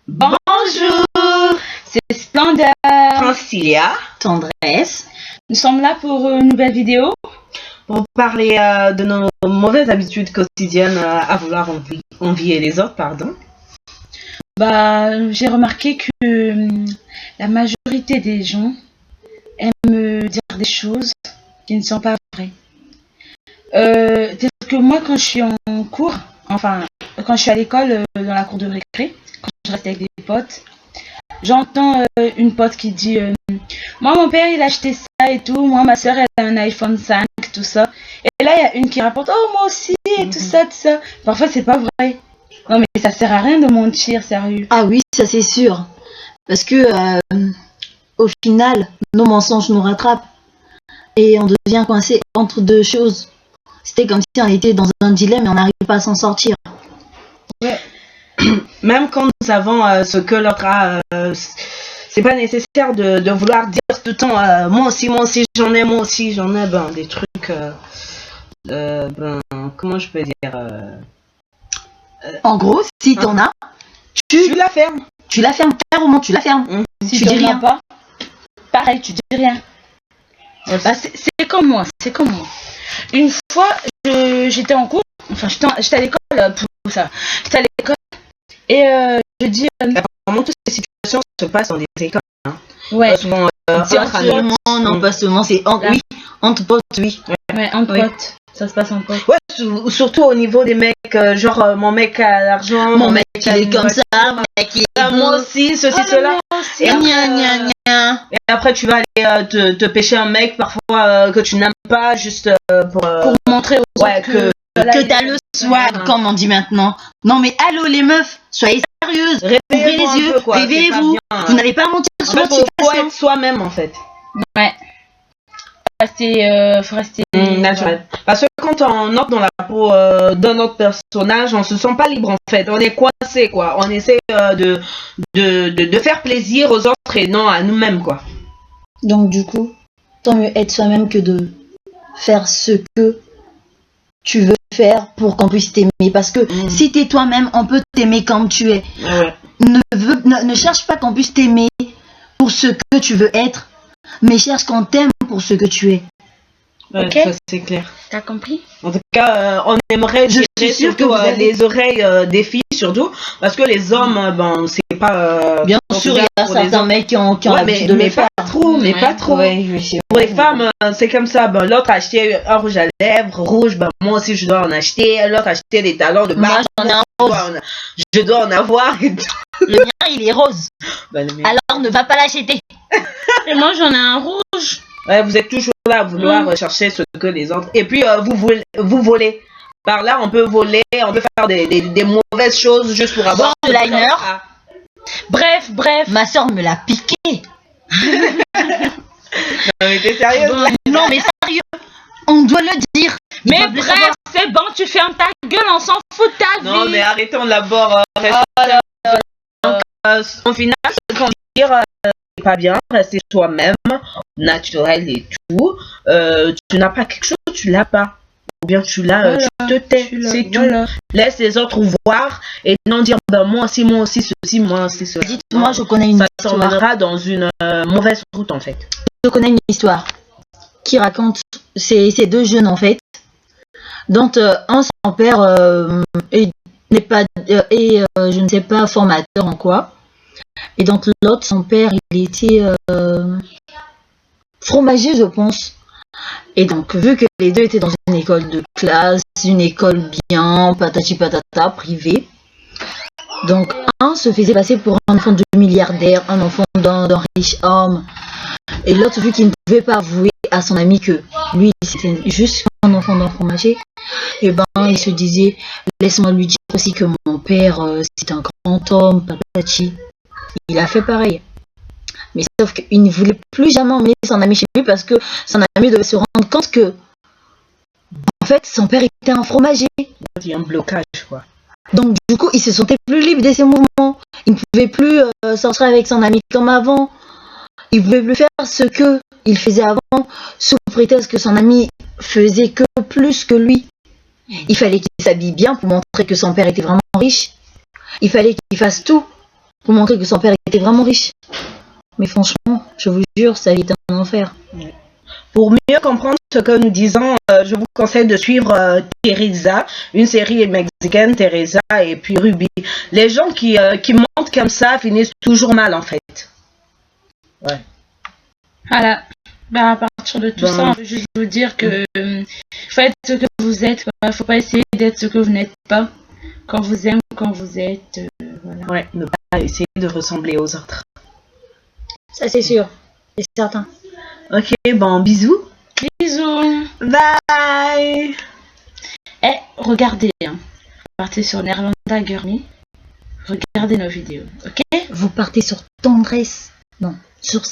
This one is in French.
Bonjour, c'est Splendeur, Francilia, Tendresse. nous sommes là pour une nouvelle vidéo. pour parler de nos mauvaises habitudes quotidiennes à vouloir envier les autres, pardon. J'ai remarqué que la majorité des gens aiment dire des choses qui ne sont pas vraies. Tel que moi, quand je suis en cours, quand je suis à l'école, dans la cour de récré, quand je reste avec des potes, j'entends une pote qui dit moi, mon père, il a acheté ça et tout. Moi, ma soeur, elle a un iPhone 5, tout ça. Et là, il y a une qui rapporte oh, moi aussi, et tout ça, tout ça. Parfois, c'est pas vrai. Non, mais ça sert à rien de mentir, sérieux. Ah oui, ça c'est sûr. Parce que au final, nos mensonges nous rattrapent. Et on devient coincé entre deux choses. C'était comme si on était dans un dilemme et on n'arrive pas à s'en sortir. Ouais. Même quand nous savons ce que l'autre a, c'est pas nécessaire de vouloir dire tout le temps moi aussi j'en ai, des trucs, comment je peux dire, En gros, si t'en as, tu la fermes. tu la fermes, carrément, tu la fermes. Si tu dis t'en as rien. pas, pareil, tu dis rien. C'est comme moi. Une fois, j'étais en cours, j'étais à l'école pour ça. J'étais à l'école et je dis Apparemment, toutes ces situations se passent dans des écoles. ouais, Pas souvent entre amis. Seulement, non, pas seulement, c'est entre potes, oui. ouais, en Oui. pote. Ça se passe en pote. Ouais, surtout au niveau des mecs, genre mon mec a l'argent, Mon mec, il est comme ça, mon mec, il est moi beau. aussi, ceci, cela. Et gna. Et après, tu vas aller te pêcher un mec parfois que tu n'aimes pas, juste pour Montrer aux ouais, autres que Que t'as le swag, comme on dit maintenant. Non mais allô les meufs, soyez sérieuses. Ouvrez réveillez-vous les un yeux, peu, quoi, réveillez-vous. c'est pas bien. Vous n'avez pas à mentir En sur fait, votre faut situation. être soi-même en fait. Ouais. Faut rester Naturel. Parce que quand on entre dans la peau d'un autre personnage, on se sent pas libre en fait. On est coincé quoi. On essaie de faire plaisir aux autres et non à nous-mêmes quoi. Donc du coup, tant mieux être soi-même que de faire ce que tu veux faire pour qu'on puisse t'aimer. Parce que si t'es toi-même, on peut t'aimer comme tu es. Ouais. Ne cherche pas qu'on puisse t'aimer pour ce que tu veux être, mais cherche qu'on t'aime pour ce que tu es. Ouais, Ok. ça c'est clair. T'as compris? En tout cas, on aimerait Je tirer suis sûre que surtout vous avez- les oreilles des filles surtout, parce que les hommes, c'est pas. Bien sûr, il y a pour les certains hommes. mecs qui ont Ouais, l'habitude de le faire. pas trop, mais Ouais. pas trop. Ouais, je sais. Pour les femmes, c'est comme ça. L'autre a acheté un rouge à lèvres rouge, moi aussi je dois en acheter. L'autre a acheté des talons de Moi, barbe. j'en ai un rose. Je dois en avoir. Et tout. Le mien, il est rose. Le mien. Alors ne va pas l'acheter. Et moi, j'en ai un rouge. Ouais, vous êtes toujours là à vouloir chercher ce que les autres. Et puis vous volez. Par là, on peut voler, on peut faire des mauvaises choses juste pour avoir Bon, ce que liner. l'autre a. Bref. Ma soeur me l'a piqué. Non, mais t'es sérieuse là? Non mais sérieux, on doit le dire. Ils Mais doivent le bref, savoir. c'est bon, tu fermes ta gueule, on s'en fout de ta vie. Non, mais arrêtons d'abord. En final, ce qu'on veut dire, c'est pas bien, rester toi-même, naturel et tout. Tu n'as pas quelque chose, tu l'as pas. Ou bien tu l'as, Voilà, tu te tais, c'est tout. Voilà. Laisse les autres voir et non dire moi aussi, ceci, moi aussi, cela. Dites-moi, je connais une Ça histoire. t'emmènera dans une mauvaise route en fait. Je connais une histoire qui raconte ces deux jeunes en fait, dont un son père n'est pas je ne sais pas formateur en quoi, et donc l'autre son père il était fromager je pense. Et donc vu que les deux étaient dans une école de classe, une école bien patati patata privée, donc un se faisait passer pour un enfant de milliardaire, un enfant d'un riche homme. Et l'autre, vu qu'il ne pouvait pas avouer à son ami que lui, c'était juste un enfant d'un fromager, et ben, il se disait, laisse-moi lui dire aussi que mon père, c'est un grand homme, papati. Il a fait pareil. Mais sauf qu'il ne voulait plus jamais emmener son ami chez lui parce que son ami devait se rendre compte que, en fait, son père était un fromager. Il y a un blocage quoi. Donc, du coup, il se sentait plus libre de ses mouvements. Il ne pouvait plus sortir avec son ami comme avant. Il pouvait plus faire ce que il faisait avant, sous prétexte que son ami faisait que plus que lui. Il fallait qu'il s'habille bien pour montrer que son père était vraiment riche. Il fallait qu'il fasse tout pour montrer que son père était vraiment riche. Mais franchement, je vous jure, ça a été un enfer. Pour mieux comprendre ce que nous disons, je vous conseille de suivre Teresa, une série mexicaine, Teresa et puis Ruby. Les gens qui montent comme ça finissent toujours mal en fait. Ouais. Voilà. Ben, à partir de tout ça, on veut juste vous dire que faut être ce que vous êtes. Il faut pas essayer d'être ce que vous n'êtes pas. Quand vous aimez, quand vous êtes. Voilà. Ouais, ne pas essayer de ressembler aux autres. Ça, c'est sûr. C'est certain. Ok, bon, bisous. Bisous. Bye. Eh, regardez. Hein. Partez sur Nerlanda Gurmi. Regardez nos vidéos, ok? Vous partez sur tendresse. Non, sur